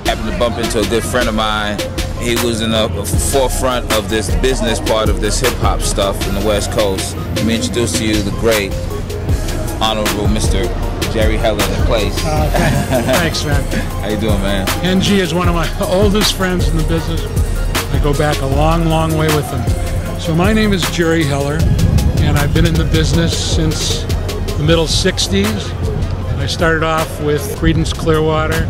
happened to bump into a good friend of mine. He was in the forefront of this business part of this hip-hop stuff in the West Coast. Let me introduce to you the great, honorable Mr. Jerry Heller in place. Thanks, man. How you doing, man? NG is one of my oldest friends in the business. I go back a long, long way with him. So my name is Jerry Heller, and I've been in the business since the middle 60s. I started off with Creedence Clearwater.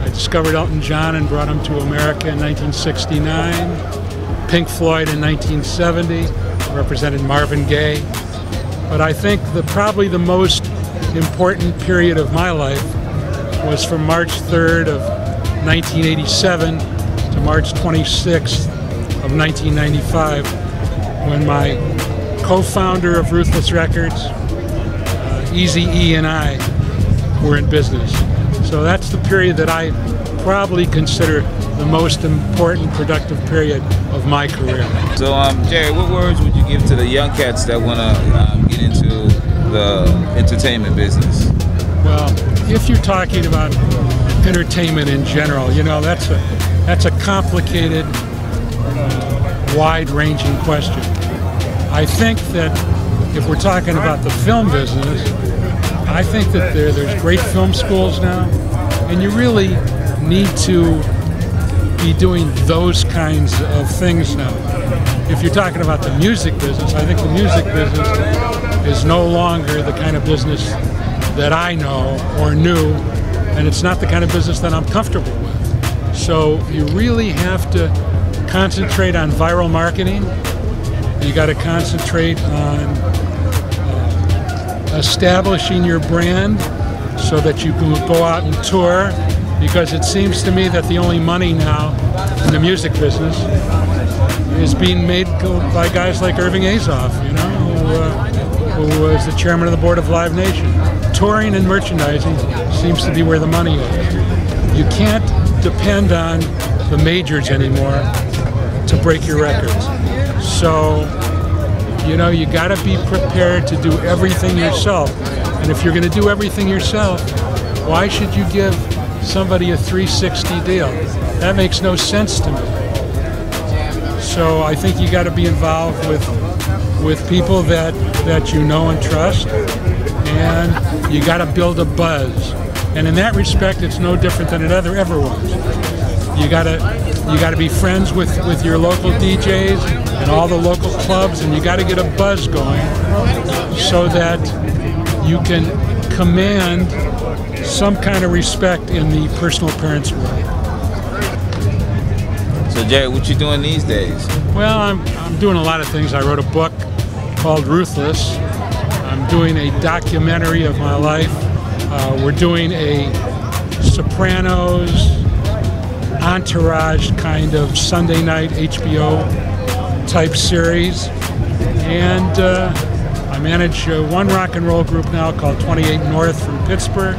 I discovered Elton John and brought him to America in 1969. Pink Floyd in 1970, represented Marvin Gaye. But I think probably the most important period of my life was from March 3rd of 1987 to March 26th of 1995, when my co-founder of Ruthless Records, Eazy E, and I were in business. So that's the period that I probably consider the most important, productive period of my career. So, Jerry, what words would you give to the young cats that want to get into the entertainment business? Well, if you're talking about entertainment in general, you know, that's a complicated, wide-ranging question. I think that if we're talking about the film business, I think that there's great film schools now, and you really need to be doing those kinds of things now. If you're talking about the music business, I think the music business is no longer the kind of business that I know or knew, and it's not the kind of business that I'm comfortable with. So you really have to concentrate on viral marketing. You got to concentrate on establishing your brand so that you can go out and tour, because it seems to me that the only money now in the music business is being made by guys like Irving Azoff, you know, who was the chairman of the board of Live Nation. Touring and merchandising seems to be where the money is. You can't depend on the majors anymore to break your records. So, you know, you got to be prepared to do everything yourself. And if you're going to do everything yourself, why should you give somebody a 360 deal? That makes no sense to me. So I think you got to be involved with people that you know and trust, and you got to build a buzz. And in that respect, it's no different than it ever was. You got to be friends with your local DJs and all the local clubs, and you got to get a buzz going so that you can command some kind of respect in the personal appearance world. So, Jerry, what you doing these days? Well, I'm doing a lot of things. I wrote a book called Ruthless. I'm doing a documentary of my life. We're doing a Sopranos entourage kind of Sunday night HBO type series. And I manage one rock and roll group now called 28 North from Pittsburgh.